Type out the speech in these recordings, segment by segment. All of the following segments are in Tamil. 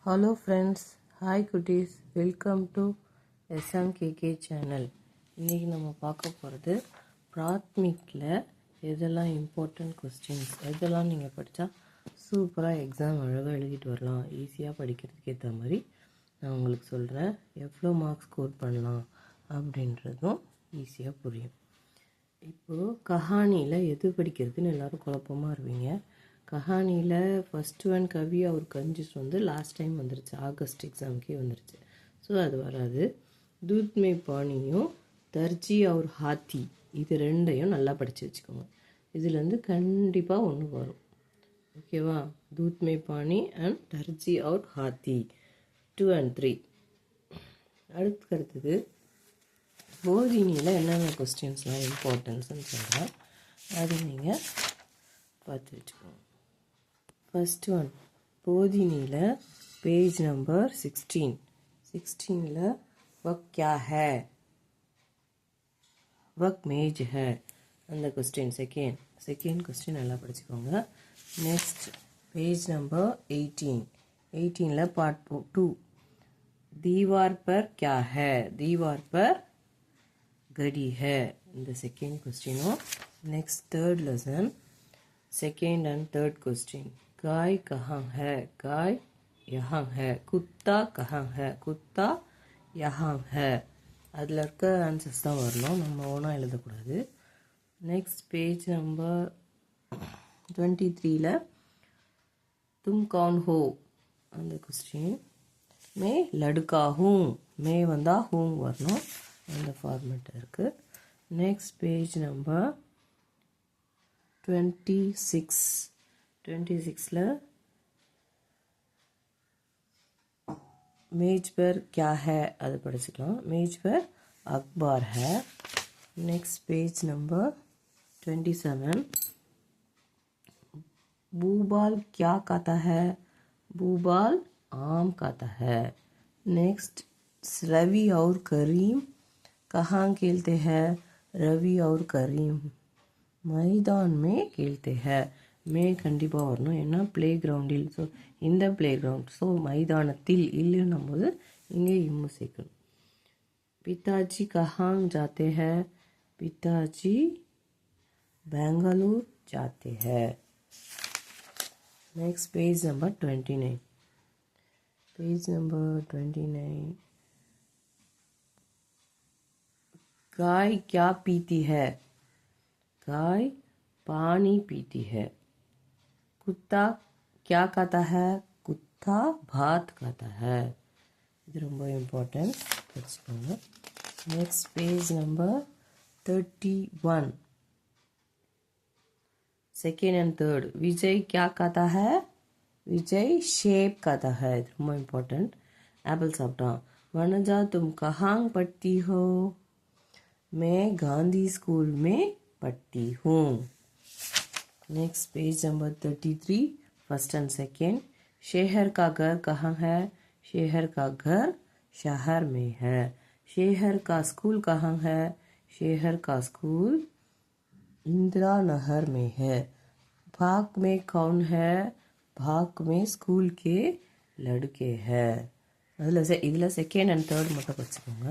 Hello friends, hi cuties, welcome to SMKK channel. இன்றைக்கி நம்ம பார்க்க போகிறது பிராத்மிக்கில் எதெல்லாம் இம்பார்ட்டண்ட் கொஸ்டின்ஸ் எதெல்லாம் நீங்கள் படித்தா சூப்பராக எக்ஸாம் அழகாக எழுதிட்டு வரலாம், ஈஸியாக படிக்கிறதுக்கு ஏற்ற மாதிரி நான் உங்களுக்கு சொல்கிறேன். எவ்வளோ மார்க்ஸ் ஸ்கோர் பண்ணலாம் அப்படின்றதும் ஈஸியாக புரியும். இப்போது கஹானியில் எது படிக்கிறதுன்னு எல்லோரும் குழப்பமாக இருப்பீங்க. கஹானியில் ஃபஸ்ட்டு ஒன் கவி அவர் கஞ்சிஸ் லாஸ்ட் டைம் வந்துருச்சு, ஆகஸ்ட் எக்ஸாமுக்கே வந்துருச்சு. ஸோ அது வராது. தூத் மே பானியும் தர்ஜி அவர் ஹாத்தி இது ரெண்டையும் நல்லா படித்து வச்சுக்கோங்க. இதுலேருந்து கண்டிப்பாக ஒன்று வரும், ஓகேவா? தூத் மே பானி and Darji our Haathi 2 and 3. அடுத்தது போதினியில் என்னென்ன கொஸ்டின்ஸ்லாம் இம்பார்ட்டன்ஸ்னு சொல்கிறேன், அது நீங்கள் பார்த்து வச்சுக்கோங்க. ஃபஸ்ட் ஒன் போதினியில் பேஜ் நம்பர் 16 வக் கியா ஹே, வக் மேஜ் ஹே, அந்த கொஸ்டின் செகண்ட் கொஸ்டின் நல்லா படிச்சுக்கோங்க. நெக்ஸ்ட் பேஜ் நம்பர் 18 பார்ட் 2 दीवार पर क्या है, दीवार पर घड़ी है, இந்த செகண்ட் கொஸ்டினும். Next third lesson second and third question गाय कहाँ है, गाय यहाँ है, कुत्ता कहाँ है, कुत्ता यहाँ है. அதில் இருக்க ஆன்சர்ஸ் தான் வரணும், நம்ம ஓனாக எழுதக்கூடாது. நெக்ஸ்ட் பேஜ் நம்பர் 23 तुम कौन हो, அந்த கொஸ்டின். மே லடுக்கா ஹூம், மே வந்தால் ஹூம் வரணும், அந்த ஃபார்மேட் இருக்குது. நெக்ஸ்ட் பேஜ் நம்பர் 26 मेज पर क्या है அது படிச்சுக்கலாம். मेज पर अखबार है. नेक्स्ट पेज नंबर 27 भूबाल क्या खाता है, भूबाल आम खाता है. नेक्स्ट रवि और करीम कहाँ खेलते हैं, रवि और करीम मैदान में खेलते हैं. மே கண்டிப்பாக வரணும், ஏன்னா பிளே கிரவுண்டில். ஸோ இந்த பிளே கிரவுண்ட், ஸோ மைதானத்தில் இல்லைன்னும் போது இங்கே இம்மு சேர்க்கணும். பிதாஜி கஹாங் ஜாத்தே ஹே, பிதாஜி பெங்களூர் ஜாத்தே ஹே. नेक्स्ट पेज नंबर 29 गाय क्या पीती है, गाय पानी पीती है. कुत्ता क्या खाता है, कुत्ता भात खाता है. இது ரொம்ப இம்பார்ட்டன்ட், படிச்சுக்கோங்க. Next page number 31 second and third Vijay क्या खाता है, विजय शेप खाता है. இது ரொம்ப இம்பார்ட்டன்ட். ஆப்பிள் சாப்பிட்டான். वनजा तुम कहाँ पढ़ती हो, मैं गांधी स्कूल में पढ़ती हूँ. Next page number 33 first and second शहर का घर कहाँ है, शहर का घर शहर में है. शहर का स्कूल कहाँ है, शहर का स्कूल इंदिरा नगर में है. भाग में कौन है, भाग में स्कूल के लड़के हैं. இதில் செகண்ட் அண்ட் தேர்ட் மட்டும் படிச்சுக்கோங்க.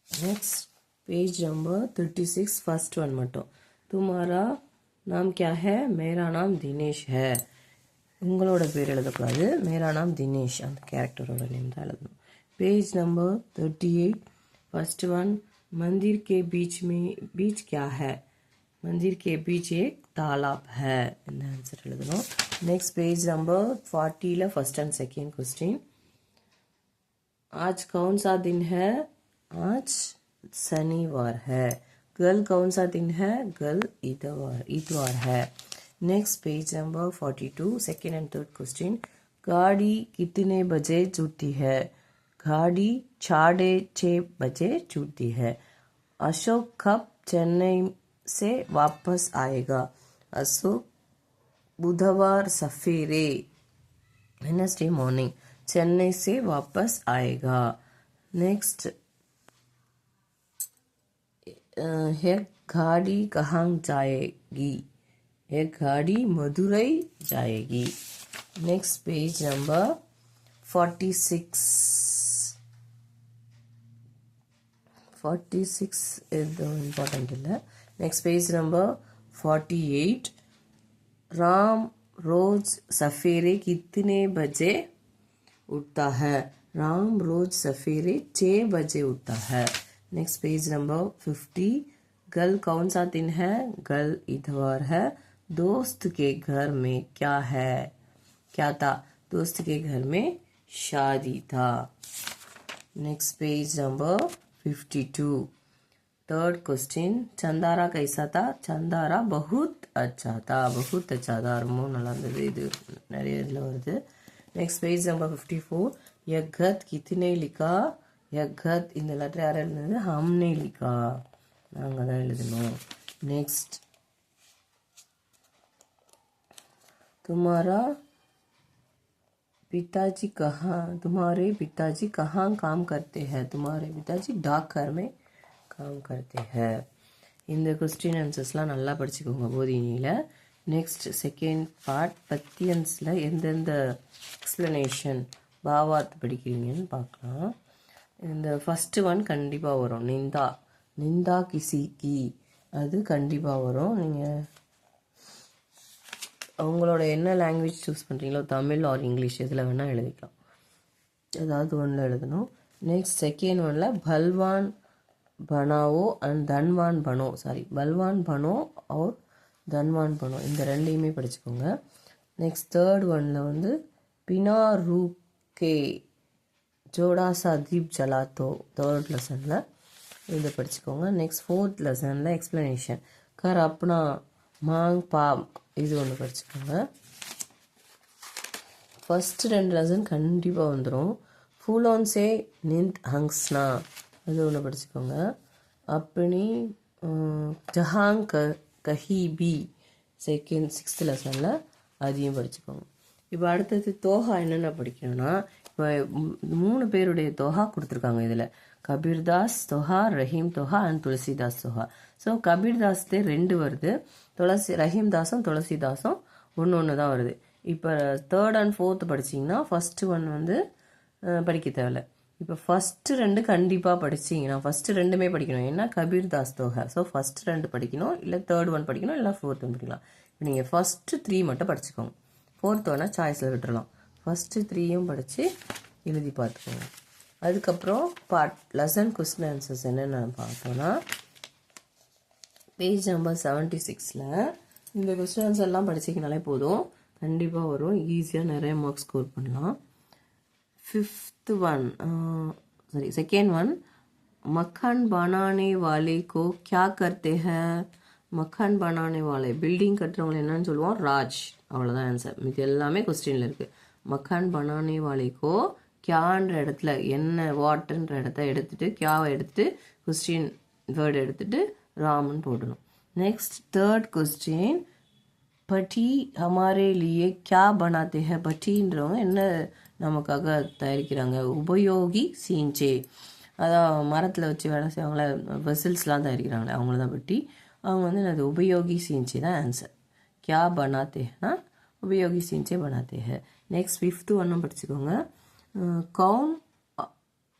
Next page number 36 first one மட்டும் तुम्हारा नाम क्या है, मेरा नाम दिनेश है. உங்களோட பேர் எழுதக்கூடாது, मेरा नाम दिनेश அந்த கேரக்டரோட நேம் தான் எழுதணும். पेज नंबर 38 फर्स्ट वन मंदिर के बीच क्या है, मंदिर के बीच एक तालाब है. இந்த ஆன்சர் எழுதணும். Next page number 40 first and second question आज कौन सा दिन है, आज शनिवार है. कल कौन सा दिन है, कल इतवार है. Next page number 42 second and third question गाड़ी कितने बजे छूटती है, गाड़ी 6:30 बजे छूटती है. अशोक कब चेन्नई से वापस आएगा, अशोक बुधवार सवेरे वेडनेसडे मॉर्निंग चेन्नई से वापस आएगा. नेक्स्ट एक गाड़ी कहाँ जाएगी, एक गाड़ी मदुरई जाएगी. नेक्स्ट पेज नंबर 46 இது important இல்லை. Next page number 48. राम रोज सफेरे कितने बजे उठता है? राम रोज सफेरे 6 बजे उठता है. Next page number 50. कल कौन सा दिन है? कल इतवार है. दोस्त के घर में क्या है? क्या था? दोस्त के घर में शादी था. Next page number 52. Third question. चंदारा कैसा था? चंदारा बहुत अच्छा था. बहुत अच्छा था. ரொம்ப நல்லா இருந்தது. இது நிறைய இதில் வருது. Next page number 54. यह खत कितने लिखा? यह खत இந்த லெட்டர் யார் எழுதுனது? हमने लिखा. நாங்கள் தான் எழுதணும். नेक्स्ट. तुम्हारे पिताजी कहाँ काम करते हैं? तुम्हारे पिताजी डाकघर में काम करते हैं. இந்த கொஸ்டின் ஆன்சர்ஸ்லாம் நல்லா படிச்சுக்கோங்க போதினியில். நெக்ஸ்ட் செகண்ட் பார்ட் பத்தியன்ஸில் எந்தெந்த எக்ஸ்ப்ளனேஷன் பாவார்த் படிக்கிறீங்கன்னு பார்க்கலாம். இந்த ஃபஸ்ட்டு ஒன் கண்டிப்பாக வரும். நிந்தா கிசிக்கி அது கண்டிப்பாக வரும். நீங்கள் அவங்களோட என்ன லாங்குவேஜ் சூஸ் பண்ணுறீங்களோ, தமிழ் ஆர் இங்கிலீஷ் இதில் வேணால் எழுதிக்கலாம். ஏதாவது ஒன்றில் எழுதணும். நெக்ஸ்ட் செகண்ட் ஒன்ல பல்வான் பனாவோ அண்ட் தன்வான் பனோ, பல்வான் பனோ और தன்வான் பனோ இந்த ரெண்டையுமே படிச்சுக்கோங்க. நெக்ஸ்ட் தேர்ட் ஒன்ல வந்து பினா ரூகே ஜோடா சா தீப் ஜலாத்தோ தேர்ட் லெசனில் இதை படிச்சுக்கோங்க. நெக்ஸ்ட் ஃபோர்த் லெசனில் எக்ஸ்ப்ளனேஷன் கர் அப்னா மாங் பாம் இது ஒன்று படிச்சுக்கோங்க. ஃபஸ்ட்டு 2 லெசன் கண்டிப்பாக வந்துடும். ஃபூலோன் சே நிந்த் ஹங்ஸ்னா அது ஒன்று படிச்சுக்கோங்க. அப்படி ஜஹாங் கஹி பி சிக்ஸ்த் லெசனில் அதையும் படிச்சுக்கோங்க. இப்போ அடுத்தது தோஹா என்னென்ன படிக்கணும்னா, இப்போ 3 பேருடைய தோஹா கொடுத்துருக்காங்க இதில். கபீர்தாஸ் தோஹா, ரஹீம் தோஹா அண்ட் துளசிதாஸ் தோஹா. ஸோ கபீர்தாஸ்தே 2 வருது, ரஹீம்தாஸும் துளசிதாஸும் ஒன்று தான் வருது. இப்போ தேர்ட் அண்ட் ஃபோர்த் படிச்சிங்கன்னா ஃபஸ்ட்டு ஒன் வந்து படிக்க தேவையில்லை. இப்போ ஃபஸ்ட்டு 2 கண்டிப்பாக படிச்சிங்கன்னா ஃபஸ்ட்டு 2மே படிக்கணும். ஏன்னா கபீர்தாஸ் தோஹா. ஸோ ஃபஸ்ட்டு 2 படிக்கணும், இல்லை தேர்ட் ஒன் படிக்கணும், இல்லை ஃபோர்த் ஒன் படிக்கலாம். இப்போ நீங்கள் ஃபஸ்ட்டு 3 மட்டும் படிச்சுக்கோங்க. ஃபோர்த் ஒன்னா சாய்ஸில் விட்டுறலாம். ஃபஸ்ட்டு 3யும் படித்து எழுதி பார்த்துக்கோங்க. அதுக்கப்புறம் பார்ட் லெசன் கொஸ்டின் ஆன்சர்ஸ் என்னென்னு பார்த்தோன்னா, பேஜ் நம்பர் 76ல் இந்த கொஸ்டின் ஆன்சர் எல்லாம் படிச்சிங்கனாலே போதும், கண்டிப்பாக வரும். ஈஸியாக நிறைய மார்க்ஸ் ஸ்கோர் பண்ணலாம். सेकेंड वन मक्खन बनाने वाले को क्या करते हैं? मक्खन बनाने वाले बिल्डिंग கட்டுறவங்க என்னன்னு சொல்லுவோம்? ராஜ். அவ்வளோதான் ஆன்சர். இது எல்லாமே கொஸ்டினில் இருக்குது. மக்கான் பனானே வாலேக்கோ கியான்ற இடத்துல என்ன வாட்ன்ற இடத்த எடுத்துட்டு கியாவை எடுத்துட்டு கொஸ்டின் வேர்டு எடுத்துட்டு ராமன் போடணும். நெக்ஸ்ட் தேர்ட் கொஸ்டின் பட்டி ஹமாரே லியே கியா பனாத்தே ஹே? பட்டின்றவங்க என்ன நமக்காக தயாரிக்கிறாங்க? உபயோகி சீஞ்சே, அதான் மரத்தில் வச்சு வேலை செய்வாங்களே, வெசல்ஸ்லாம் தயாரிக்கிறாங்களே அவங்கள தான் பட்டி. அவங்க வந்து அது உபயோகி சீஞ்சே தான் ஆன்சர். கியா பனாத்தேனா உபயோகி சீஞ்சே பனாத்தே ஹே. நெக்ஸ்ட் 5th ஒன்றும் படிச்சுக்கோங்க. கவுன்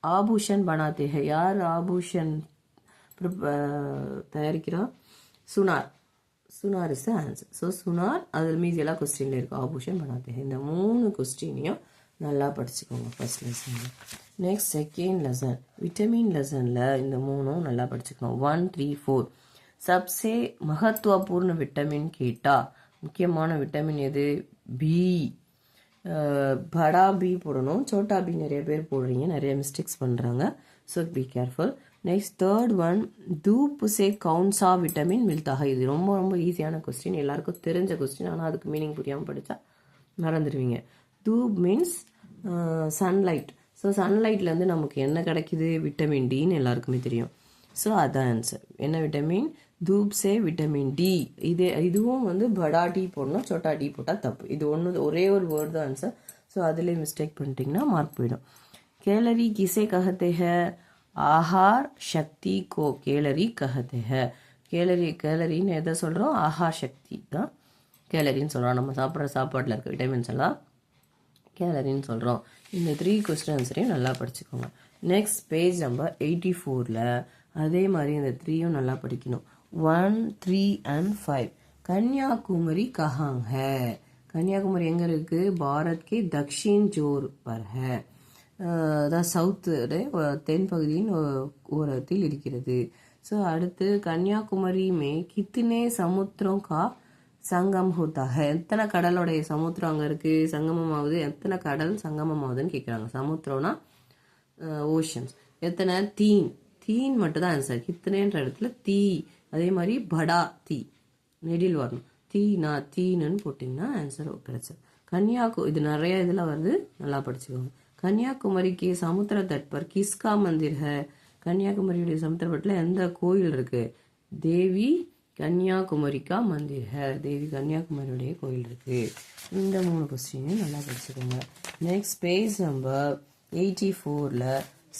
ஆபூஷன் பனாத்தே ஹே? யார் ஆபூஷன் தயாரிக்கிறா? Chunar. Chunar is the answer. So Chunar, அதில் மீதி எல்லாம் கொஸ்டினில் இருக்கும். ஆபூஷன் பனாத்தே ஹே. இந்த 3 கொஸ்டினையும் நல்லா படிச்சுக்கோங்க ஃபர்ஸ்ட் லெசனில். நெக்ஸ்ட் செகண்ட் லெசன் விட்டமின் லெசனில் இந்த 3ம் நல்லா படிச்சுக்கணும். 1, 3, 4. சப்சே மகத்துவபூர்ண விட்டமின் கேட்டா முக்கியமான விட்டமின் எது? பி. படா பி போடணும், சோட்டா பி நிறைய பேர் போடுறீங்க, நிறைய மிஸ்டேக்ஸ் பண்ணுறாங்க. So be careful. Next third one தூப் சே கவுன்சா விட்டமின் மில்தாக. இது ரொம்ப ரொம்ப ஈஸியான கொஸ்டின், எல்லாருக்கும் தெரிஞ்ச கொஸ்டின். ஆனால் அதுக்கு மீனிங் புரியாமல் படித்தா மறந்துடுவீங்க. தூப் மீன்ஸ் சன்லைட். ஸோ சன்லைட்லேருந்து நமக்கு என்ன கிடைக்குது? விட்டமின் டின்னு எல்லாருக்குமே தெரியும். ஸோ அதான் ஆன்சர். என்ன விட்டமின்? தூப் சே விட்டமின் டி. இதுவும் வந்து படா டி போடணும், சோட்டா டி போட்டால் தப்பு. இது ஒரே ஒரு வேர்டு தான் ஆன்சர். ஸோ அதிலே மிஸ்டேக் பண்ணிட்டீங்கன்னா மார்க் போயிடும். கேலரி கிசே கஹத்தே ஹே? ஆஹார் சக்தி கோ கேலரி கஹத்தே ஹே. கேலரின்னு எதை சொல்கிறோம்? ஆஹார் சக்தி தான் கேலரின்னு சொல்கிறோம். நம்ம சாப்பிட்ற சாப்பாட்டில் இருக்க விட்டமின்ஸ் எல்லாம் கேலரின்னு சொல்கிறோம். இந்த 3 கொஸ்டின் ஆன்சரையும் நல்லா படிச்சுக்கோங்க. நெக்ஸ்ட் பேஜ் நம்பர் 84ல் அதே மாதிரி இந்த 3யும் நல்லா படிக்கணும். 1, 3 and 5. கன்னியாகுமரி கஹாங் ஹை. கன்னியாகுமரி எங்கே இருக்குது? பாரத் கே தக்ஷின் ஜோர் பர் ஹை. அதான் சவுத்து தென் பகுதியின் ஓரத்தில் இருக்கிறது. ஸோ அடுத்து கன்னியாகுமரி மே கித்தனே சமுத்திரம் கா சங்கம் ஹோத்தா ஹை. எத்தனை கடலோடைய சமுத்திரம் அங்கே இருக்குது, சங்கமம் ஆகுது. எத்தனை கடல் சங்கமம் ஆகுதுன்னு கேட்குறாங்க. சமுத்திரம்னா ஓஷன்ஸ். எத்தனை? தீன் மட்டும் தான் ஆன்சர். கித்தனைன்ற இடத்துல தீ. அதே மாதிரி படா தீ நெடில் வரணும். தீனுன்னு போட்டிங்கன்னா ஆன்சர் கிடைச்சது. இது நிறைய இதில் வருது, நல்லா படிச்சுக்கோங்க. கன்னியாகுமரிக்கு சமுத்திர தட் பர் கிஸ்கா மந்திர் ஹை. கன்னியாகுமரியுடைய சமுத்திரப்பட்டில் எந்த கோயில் இருக்கு? தேவி கன்னியாகுமரிக்கா மந்திர் ஹை. தேவி கன்னியாகுமரியுடைய கோயில் இருக்கு. இந்த 3 கொஸ்டினையும் நல்லா படிச்சுக்கோங்க. நெக்ஸ்ட் பேஜ் நம்பர் 84ல்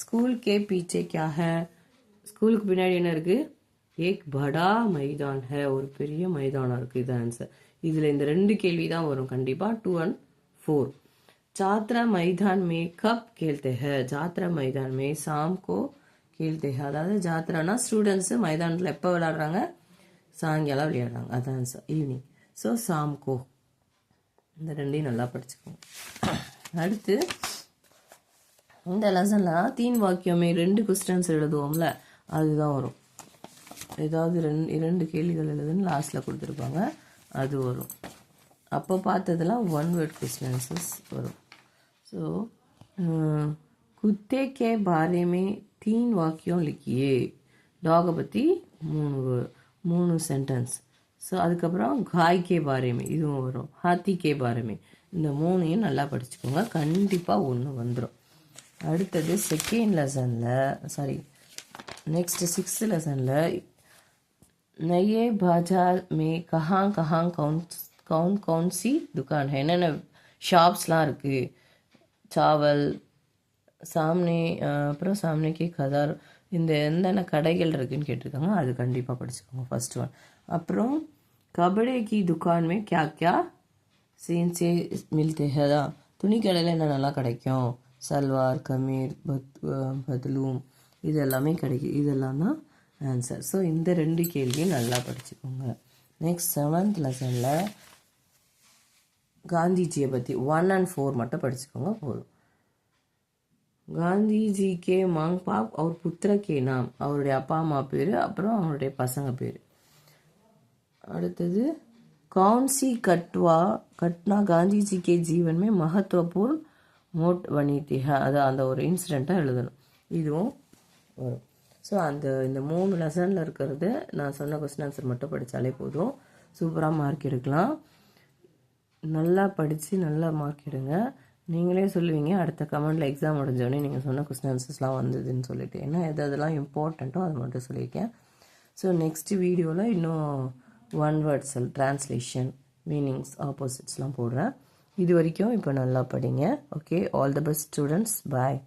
ஸ்கூல் கே பீச்சே கியா ஹை. ஸ்கூலுக்கு பின்னாடி என்ன இருக்கு? ஏக் படா மைதான் ஹை. ஒரு பெரிய மைதானம் இருக்கு. இது ஆன்சர். இதுல இந்த 2 கேள்வி தான் வரும் கண்டிப்பா. 2 and 4. छात्रा मैदान में कब खेलते हैं? छात्रा मैदान में शाम को खेलते हैं. அதாவது ஜாத்ரானா ஸ்டூடெண்ட்ஸ் மைதானத்தில் எப்போ விளையாடுறாங்க? சாயங்காலம் விளையாடுறாங்க. அதான் ஈவினிங். ஸோ சாம்கோ. இந்த 2ஐயும் நல்லா படிச்சுக்கோங்க. அடுத்து இந்த லெசனில் 3 வாக்கியமே 2 கொஸ்டின்ஸ் எழுதுவோம்ல, அதுதான் வரும். ஏதாவது 2 கேள்விகள் எழுதுன்னு லாஸ்ட்டில் கொடுத்துருப்பாங்க, அது வரும். அப்போ பார்த்ததெல்லாம் 1 word கொஸ்டின்ஸஸ் வரும். ஸோ कुत्ते के बारे में 3 वाक्यों लिखिए. டாகை பற்றி 3 சென்டென்ஸ். ஸோ அதுக்கப்புறம் காய் கே பாரேமே இதுவும் வரும். ஹாத்தி கே பாரேமே. இந்த 3ஐயும் நல்லா படிச்சுக்கோங்க. கண்டிப்பாக 1 வந்துடும். அடுத்தது செகண்ட் லெசனில் நெக்ஸ்ட் 6th லெசனில் நயே बाजार में कहाँ कहाँ कौन सी दुकान है. என்னென்ன ஷாப்ஸ்லாம் இருக்குது? சாவல் அப்புறம் சாம்னேக்கு கதார். இந்த என்னென்ன கடைகள் இருக்குதுன்னு கேட்டிருக்காங்க. அது கண்டிப்பாக படிச்சுக்கோங்க. First one. அப்புறம் கபடே கி துக்கான் மே கியா கியா சே மில்தே ஹை. துணி கடையில் என்னென்னலாம் கிடைக்கும்? சல்வார், கமீர், பத்லூம், இது எல்லாமே கிடைக்கும். இதெல்லாம் தான் ஆன்சர். ஸோ இந்த 2 கேள்வியும் நல்லா படிச்சுக்கோங்க. நெக்ஸ்ட் 7th லெசனில் காந்திஜியை பற்றி 1 and 4 மட்டும் படிச்சுக்கோங்க போதும். காந்திஜி கே மாங் பாப் அவர் புத்திர கே நாம். அவருடைய அப்பா அம்மா பேர், அப்புறம் அவருடைய பசங்க பேர். அடுத்தது கௌன்சி கட்னா காந்திஜி கே ஜீவன் மே மகத்துவபூர்ண மோட் பனி தி ஹை. அது அந்த ஒரு இன்சிடெண்ட்டாக எழுதணும். இதுவும் வரும். ஸோ இந்த 3 லெசனில் இருக்கிறது நான் சொன்ன கொஸ்டின் ஆன்சர் மட்டும் படித்தாலே போதும். சூப்பராக மார்க் எடுக்கலாம். நல்லா படித்து நல்லா மார்க் எடுங்க. நீங்களே சொல்லுவீங்க அடுத்த கமெண்டில் எக்ஸாம் முடிஞ்சோடனே நீங்கள் சொன்ன கொஸ்டின் ஆன்சர்ஸ்லாம் வந்ததுன்னு சொல்லிட்டு. ஏன்னா எதெல்லாம் இம்பார்ட்டண்ட்டோ அது மட்டும் சொல்லியிருக்கேன். ஸோ நெக்ஸ்ட் வீடியோவில் இன்னும் 1 words ட்ரான்ஸ்லேஷன், மீனிங்ஸ், ஆப்போசிட்ஸ்லாம் போடுறேன். இது வரைக்கும் இப்போ நல்லா படிங்க. Okay, all the best students. Bye.